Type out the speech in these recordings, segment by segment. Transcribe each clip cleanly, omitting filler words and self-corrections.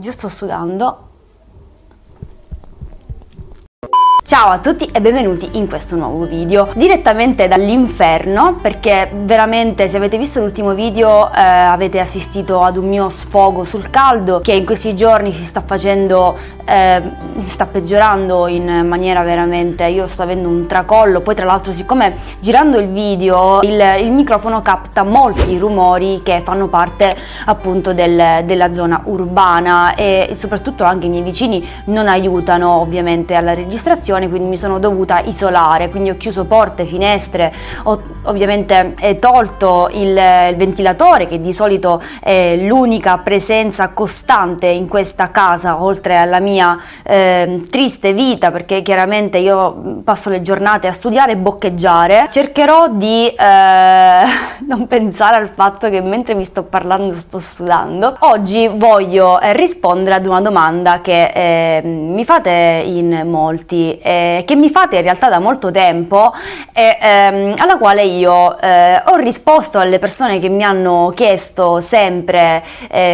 Io sto sudando. Ciao a tutti e benvenuti in questo nuovo video direttamente dall'inferno, perché veramente, se avete visto l'ultimo video, avete assistito ad un mio sfogo sul caldo che in questi giorni si sta facendo, sta peggiorando in maniera veramente, io sto avendo un tracollo. Poi tra l'altro, siccome girando il video il microfono capta molti rumori che fanno parte appunto della zona urbana, e soprattutto anche i miei vicini non aiutano ovviamente alla registrazione, quindi mi sono dovuta isolare, quindi ho chiuso porte, finestre, ho ovviamente tolto il ventilatore, che di solito è l'unica presenza costante in questa casa, oltre alla mia triste vita, perché chiaramente io passo le giornate a studiare e boccheggiare. Cercherò di non pensare al fatto che mentre vi sto parlando sto sudando. Oggi voglio rispondere ad una domanda che mi fate in molti, che mi fate in realtà da molto tempo, e alla quale io ho risposto alle persone che mi hanno chiesto sempre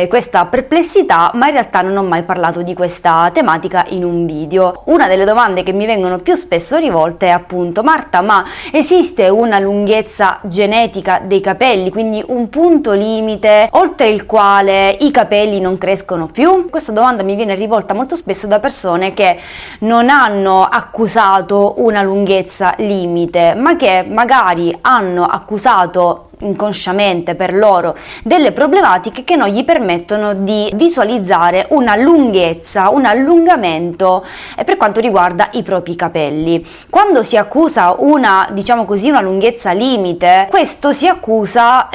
questa perplessità, ma in realtà non ho mai parlato di questa tematica in un video. Una delle domande che mi vengono più spesso rivolte è appunto: Marta, ma esiste una lunghezza genetica dei capelli, quindi un punto limite oltre il quale i capelli non crescono più? Questa domanda mi viene rivolta molto spesso da persone che non hanno accusato una lunghezza limite, ma che magari hanno accusato inconsciamente per loro delle problematiche che non gli permettono di visualizzare una lunghezza, un allungamento per quanto riguarda i propri capelli. Quando si accusa una, diciamo così, una lunghezza limite, questo si accusa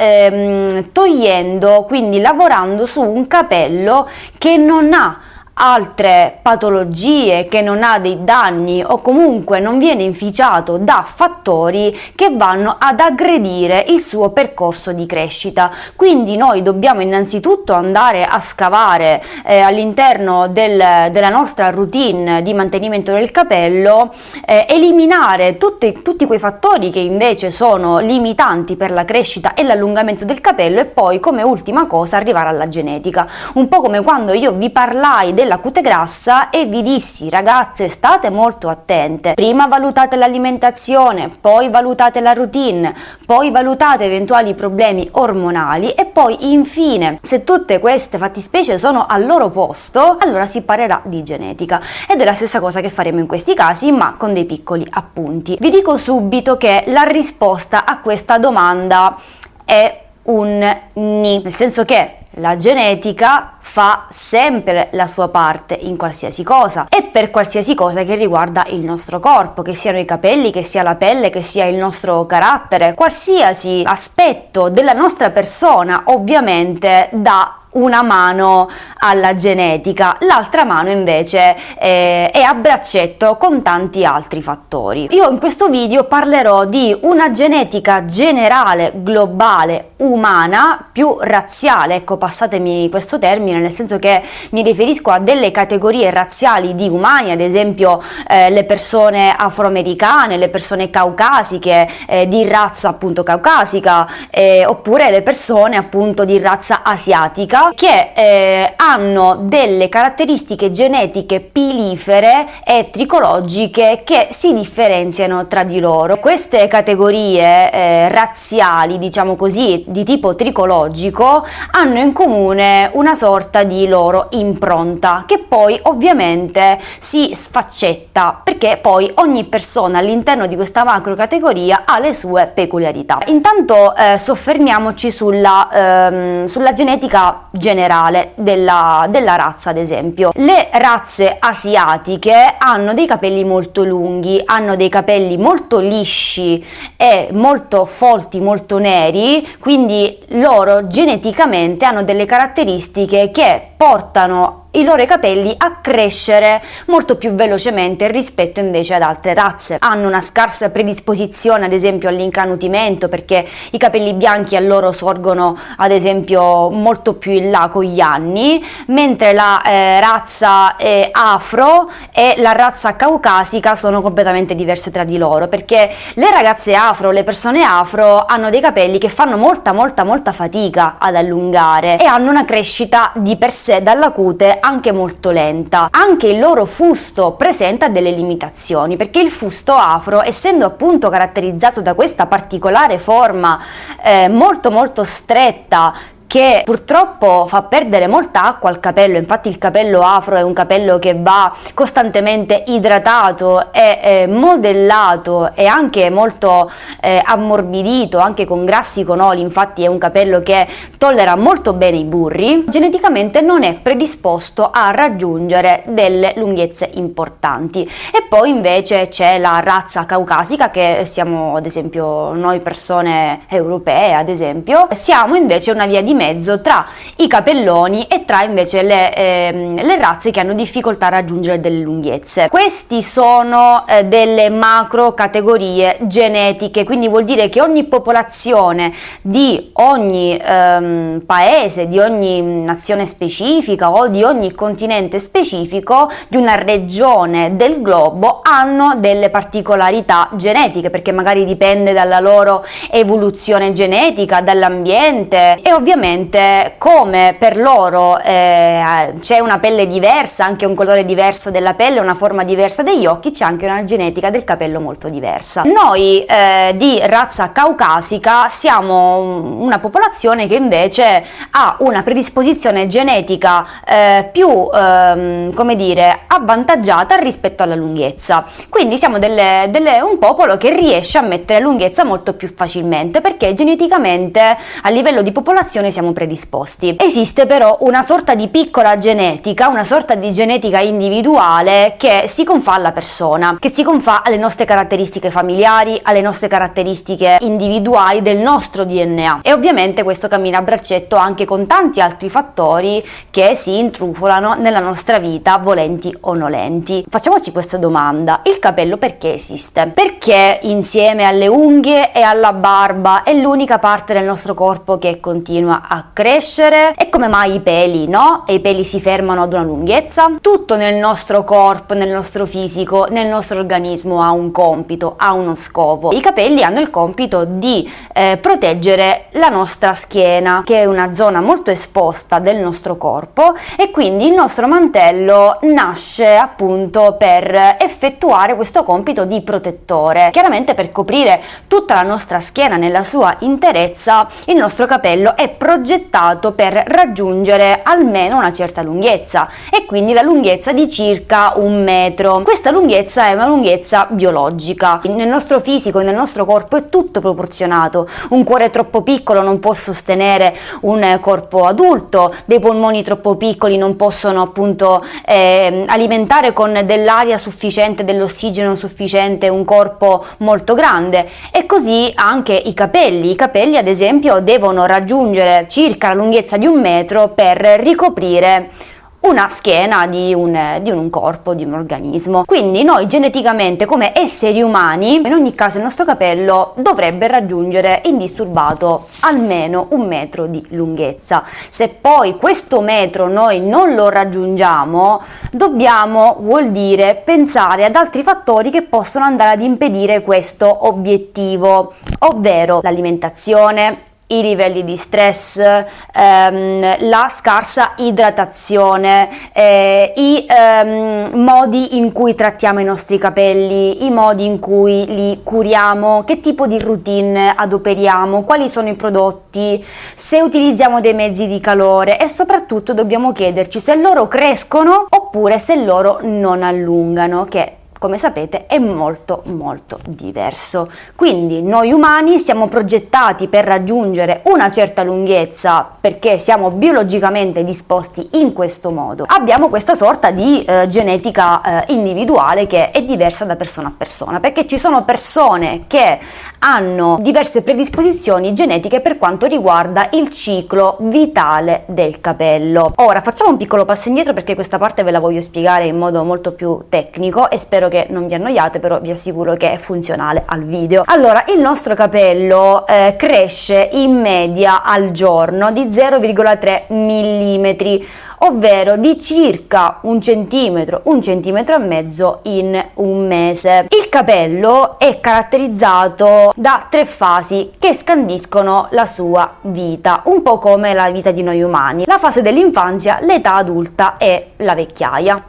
togliendo, quindi lavorando su un capello che non ha altre patologie, che non ha dei danni o comunque non viene inficiato da fattori che vanno ad aggredire il suo percorso di crescita. Quindi noi dobbiamo innanzitutto andare a scavare all'interno della nostra routine di mantenimento del capello, eliminare tutti quei fattori che invece sono limitanti per la crescita e l'allungamento del capello, e poi come ultima cosa arrivare alla genetica. Un po' come quando io vi parlai della cute grassa e vi dissi: ragazze, state molto attente, prima valutate l'alimentazione, poi valutate la routine, poi valutate eventuali problemi ormonali, e poi infine, se tutte queste fattispecie sono al loro posto, allora si parlerà di genetica. Ed è la stessa cosa che faremo in questi casi, ma con dei piccoli appunti. Vi dico subito che la risposta a questa domanda è un ni, nel senso che la genetica fa sempre la sua parte in qualsiasi cosa, e per qualsiasi cosa che riguarda il nostro corpo, che siano i capelli, che sia la pelle, che sia il nostro carattere, qualsiasi aspetto della nostra persona ovviamente dà una mano alla genetica, l'altra mano invece è a braccetto con tanti altri fattori. Io in questo video parlerò di una genetica generale, globale, umana, più razziale, ecco, passatemi questo termine, nel senso che mi riferisco a delle categorie razziali di umani, ad esempio le persone afroamericane, le persone caucasiche, di razza appunto caucasica, oppure le persone appunto di razza asiatica, che hanno delle caratteristiche genetiche pilifere e tricologiche che si differenziano tra di loro. Queste categorie razziali, diciamo così, di tipo tricologico, hanno in comune una sorta di loro impronta, che poi ovviamente si sfaccetta, perché poi ogni persona all'interno di questa macro categoria ha le sue peculiarità. Intanto soffermiamoci sulla genetica generale della razza. Ad esempio, le razze asiatiche hanno dei capelli molto lunghi, hanno dei capelli molto lisci e molto folti, molto neri, quindi loro geneticamente hanno delle caratteristiche che portano i loro capelli a crescere molto più velocemente rispetto invece ad altre razze. Hanno una scarsa predisposizione ad esempio all'incanutimento, perché i capelli bianchi a loro sorgono ad esempio molto più in là con gli anni, mentre la razza afro e la razza caucasica sono completamente diverse tra di loro, perché le ragazze afro, le persone afro hanno dei capelli che fanno molta fatica ad allungare e hanno una crescita di per sé dalla cute anche molto lenta. Anche il loro fusto presenta delle limitazioni, perché il fusto afro, essendo appunto caratterizzato da questa particolare forma molto stretta, che purtroppo fa perdere molta acqua al capello. Infatti il capello afro è un capello che va costantemente idratato e modellato e anche molto ammorbidito, anche con grassi con oli. Infatti è un capello che tollera molto bene i burri. Geneticamente non è predisposto a raggiungere delle lunghezze importanti. E poi invece c'è la razza caucasica, che siamo ad esempio noi persone europee, ad esempio, siamo invece una via di mezzo tra i capelloni e tra invece le razze che hanno difficoltà a raggiungere delle lunghezze. Questi sono delle macro categorie genetiche, quindi vuol dire che ogni popolazione di ogni paese, di ogni nazione specifica o di ogni continente specifico di una regione del globo hanno delle particolarità genetiche, perché magari dipende dalla loro evoluzione genetica, dall'ambiente. E ovviamente come per loro c'è una pelle diversa, anche un colore diverso della pelle, una forma diversa degli occhi, c'è anche una genetica del capello molto diversa. Noi di razza caucasica siamo una popolazione che invece ha una predisposizione genetica più come dire avvantaggiata rispetto alla lunghezza, quindi siamo un popolo che riesce a mettere lunghezza molto più facilmente, perché geneticamente a livello di popolazione siamo predisposti. Esiste però una sorta di piccola genetica, una sorta di genetica individuale che si confà alla persona, che si confà alle nostre caratteristiche familiari, alle nostre caratteristiche individuali del nostro DNA, e ovviamente questo cammina a braccetto anche con tanti altri fattori che si intrufolano nella nostra vita, volenti o nolenti. Facciamoci questa domanda: il capello perché esiste? Perché insieme alle unghie e alla barba è l'unica parte del nostro corpo che continua a crescere? E come mai i peli no? E i peli si fermano ad una lunghezza? Tutto nel nostro corpo, nel nostro fisico, nel nostro organismo ha un compito, ha uno scopo. I capelli hanno il compito di proteggere la nostra schiena, che è una zona molto esposta del nostro corpo, e quindi il nostro mantello nasce appunto per effettuare questo compito di protettore. Chiaramente per coprire tutta la nostra schiena nella sua interezza, il nostro capello è progettato per raggiungere almeno una certa lunghezza, e quindi la lunghezza di circa 1 metro. Questa lunghezza è una lunghezza biologica. Nel nostro fisico e nel nostro corpo è tutto proporzionato. Un cuore troppo piccolo non può sostenere un corpo adulto, dei polmoni troppo piccoli non possono appunto alimentare con dell'aria sufficiente, dell'ossigeno sufficiente un corpo molto grande. E così anche i capelli ad esempio devono raggiungere circa la lunghezza di 1 metro per ricoprire una schiena di un corpo, di un organismo. Quindi noi geneticamente come esseri umani, in ogni caso il nostro capello dovrebbe raggiungere indisturbato almeno 1 metro di lunghezza. Se poi questo metro noi non lo raggiungiamo, vuol dire pensare ad altri fattori che possono andare ad impedire questo obiettivo, ovvero l'alimentazione, i livelli di stress, la scarsa idratazione, i modi in cui trattiamo i nostri capelli, i modi in cui li curiamo, che tipo di routine adoperiamo, quali sono i prodotti, se utilizziamo dei mezzi di calore, e soprattutto dobbiamo chiederci se loro crescono oppure se loro non allungano, che come sapete è molto diverso. Quindi noi umani siamo progettati per raggiungere una certa lunghezza perché siamo biologicamente disposti in questo modo. Abbiamo questa sorta di genetica individuale che è diversa da persona a persona, perché ci sono persone che hanno diverse predisposizioni genetiche per quanto riguarda il ciclo vitale del capello. Ora facciamo un piccolo passo indietro perché questa parte ve la voglio spiegare in modo molto più tecnico e spero che non vi annoiate, però vi assicuro che è funzionale al video. Allora, il nostro capello cresce in media al giorno di 0,3 mm, ovvero di circa un centimetro e mezzo in un mese. Il capello è caratterizzato da 3 fasi che scandiscono la sua vita, un po' come la vita di noi umani: la fase dell'infanzia, l'età adulta e la vecchiaia,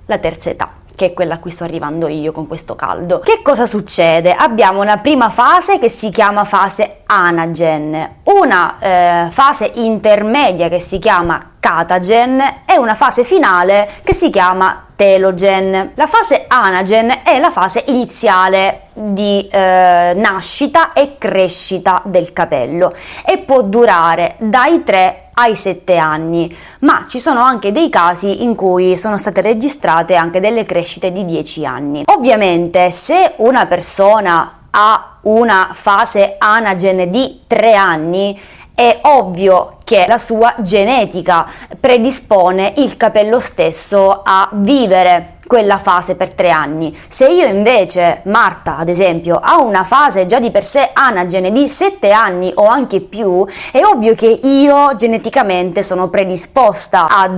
la terza età, che è quella a cui sto arrivando io con questo caldo. Che cosa succede? Abbiamo una prima fase che si chiama fase anagen, una fase intermedia che si chiama catagen e una fase finale che si chiama telogen. La fase anagen è la fase iniziale di nascita e crescita del capello e può durare dai 3 ai 7 anni, ma ci sono anche dei casi in cui sono state registrate anche delle crescite di 10 anni. Ovviamente, se una persona ha una fase anagen di 3 anni, è ovvio che la sua genetica predispone il capello stesso a vivere quella fase per 3 anni. Se io invece, Marta ad esempio, ha una fase già di per sé anagen di 7 anni o anche più, è ovvio che io geneticamente sono predisposta a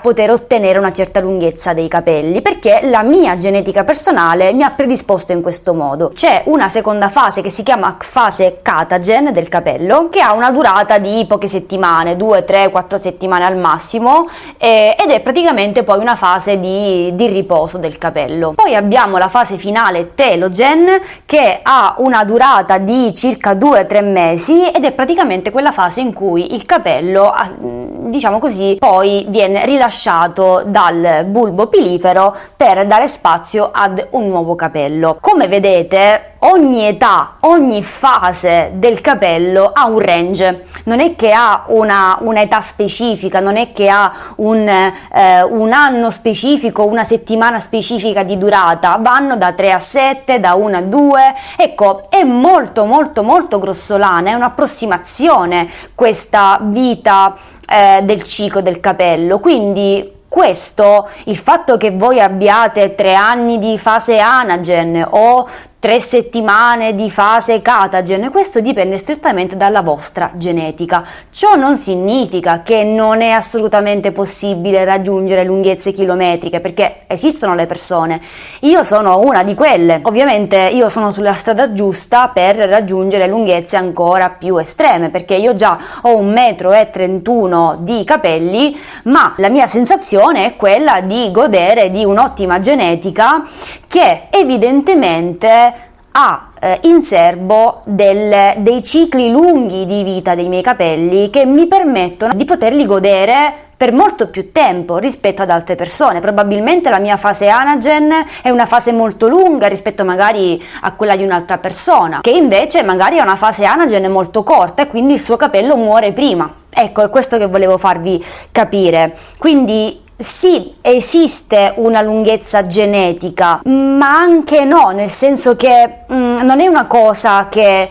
poter ottenere una certa lunghezza dei capelli, perché la mia genetica personale mi ha predisposto in questo modo. C'è una seconda fase che si chiama fase catagen del capello, che ha una durata di poche settimane, 2, 3, 4 settimane al massimo, ed è praticamente poi una fase di riposo del capello. Poi abbiamo la fase finale telogen, che ha una durata di circa 2-3 mesi ed è praticamente quella fase in cui il capello, diciamo così, poi viene rilasciato dal bulbo pilifero per dare spazio ad un nuovo capello. Come vedete, ogni età, ogni fase del capello ha un range, non è che ha una età specifica, non è che ha un anno specifico, una settimana specifica di durata, vanno da 3 a 7, da 1 a 2, ecco, è molto grossolana, è un'approssimazione questa vita del ciclo del capello. Quindi il fatto che voi abbiate 3 anni di fase anagen o 3 settimane di fase catagen, questo dipende strettamente dalla vostra genetica. Ciò non significa che non è assolutamente possibile raggiungere lunghezze chilometriche, perché esistono le persone. Io sono una di quelle. Ovviamente io sono sulla strada giusta per raggiungere lunghezze ancora più estreme, perché io già ho 1,31 m di capelli, ma la mia sensazione è quella di godere di un'ottima genetica che evidentemente ha in serbo dei cicli lunghi di vita dei miei capelli che mi permettono di poterli godere per molto più tempo rispetto ad altre persone. Probabilmente la mia fase anagen è una fase molto lunga rispetto magari a quella di un'altra persona, che invece magari ha una fase anagen molto corta e quindi il suo capello muore prima. Ecco, è questo che volevo farvi capire. Quindi sì, esiste una lunghezza genetica, ma anche no, nel senso che non è una cosa che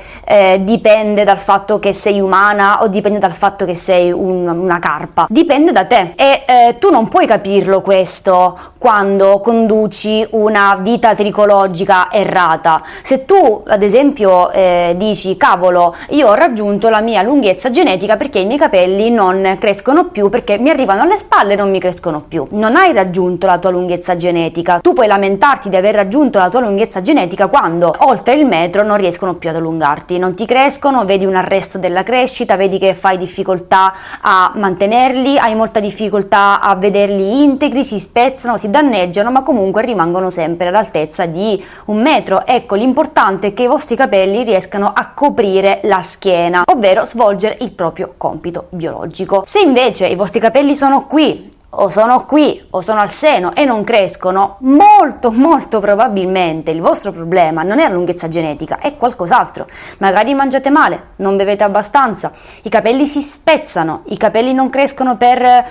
dipende dal fatto che sei umana o dipende dal fatto che sei una carpa. Dipende da te e tu non puoi capirlo questo quando conduci una vita tricologica errata. Se tu ad esempio dici cavolo, io ho raggiunto la mia lunghezza genetica perché i miei capelli non crescono più, perché mi arrivano alle spalle e non mi crescono più. Non hai raggiunto la tua lunghezza genetica. Tu puoi lamentarti di aver raggiunto la tua lunghezza genetica quando oltre il metro non riescono più ad allungarti, non ti crescono, vedi un arresto della crescita, vedi che fai difficoltà a mantenerli, hai molta difficoltà a vederli integri, si spezzano, si danneggiano, ma comunque rimangono sempre all'altezza di 1 metro. Ecco, l'importante è che i vostri capelli riescano a coprire la schiena, ovvero svolgere il proprio compito biologico. Se invece i vostri capelli sono qui o sono al seno e non crescono, molto probabilmente il vostro problema non è la lunghezza genetica, è qualcos'altro. Magari mangiate male, non bevete abbastanza, i capelli si spezzano, i capelli non crescono per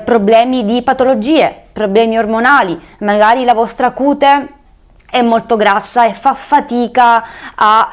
problemi di patologie, problemi ormonali, magari la vostra cute è molto grassa e fa fatica a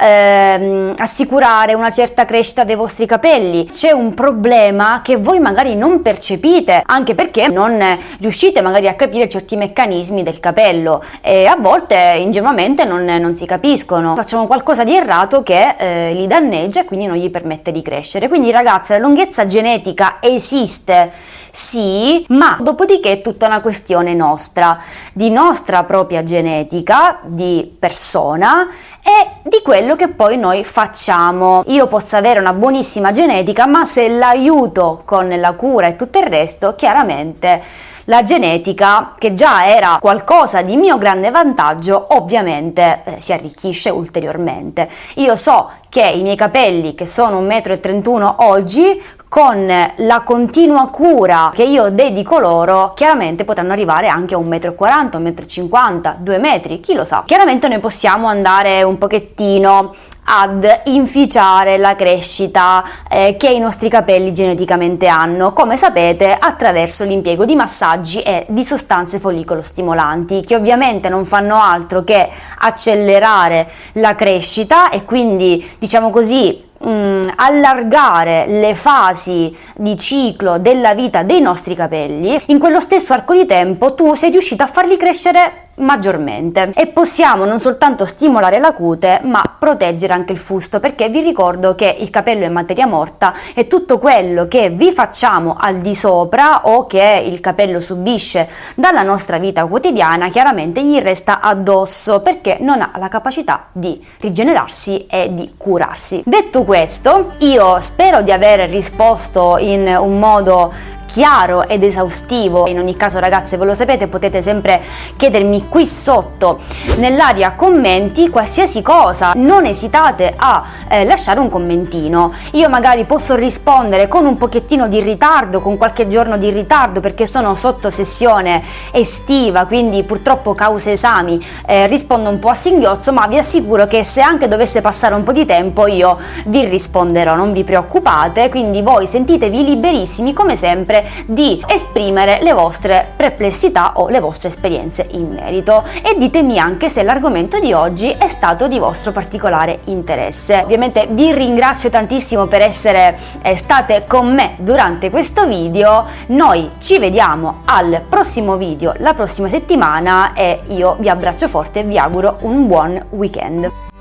assicurare una certa crescita dei vostri capelli. C'è un problema che voi magari non percepite, anche perché non riuscite magari a capire certi meccanismi del capello e a volte ingenuamente non si capiscono. Facciamo qualcosa di errato che li danneggia e quindi non gli permette di crescere. Quindi ragazzi, la lunghezza genetica esiste, sì, ma dopodiché è tutta una questione nostra, di nostra propria genetica, di persona e di quello che poi noi facciamo. Io posso avere una buonissima genetica, ma se l'aiuto con la cura e tutto il resto, chiaramente la genetica, che già era qualcosa di mio grande vantaggio, ovviamente si arricchisce ulteriormente. Io so che i miei capelli, che sono 1,31 m oggi, con la continua cura che io dedico loro, chiaramente potranno arrivare anche a 1,40 m, 1,50 m, 2 metri, chi lo sa. Chiaramente noi possiamo andare un pochettino ad inficiare la crescita che i nostri capelli geneticamente hanno, come sapete, attraverso l'impiego di massaggi e di sostanze follicolo stimolanti, che ovviamente non fanno altro che accelerare la crescita e quindi, diciamo così, allargare le fasi di ciclo della vita dei nostri capelli. In quello stesso arco di tempo tu sei riuscito a farli crescere maggiormente e possiamo non soltanto stimolare la cute ma proteggere anche il fusto, perché vi ricordo che il capello è materia morta e tutto quello che vi facciamo al di sopra o che il capello subisce dalla nostra vita quotidiana chiaramente gli resta addosso, perché non ha la capacità di rigenerarsi e di curarsi. Detto questo, io spero di aver risposto in un modo chiaro ed esaustivo. In ogni caso ragazze, voi lo sapete, potete sempre chiedermi qui sotto nell'area commenti qualsiasi cosa, non esitate a lasciare un commentino. Io magari posso rispondere con un pochettino di ritardo, con qualche giorno di ritardo, perché sono sotto sessione estiva, quindi purtroppo causa esami rispondo un po' a singhiozzo, ma vi assicuro che se anche dovesse passare un po' di tempo io vi risponderò, non vi preoccupate. Quindi voi sentitevi liberissimi come sempre di esprimere le vostre perplessità o le vostre esperienze in merito e ditemi anche se l'argomento di oggi è stato di vostro particolare interesse. Ovviamente vi ringrazio tantissimo per essere state con me durante questo video. Noi ci vediamo al prossimo video la prossima settimana e io vi abbraccio forte e vi auguro un buon weekend.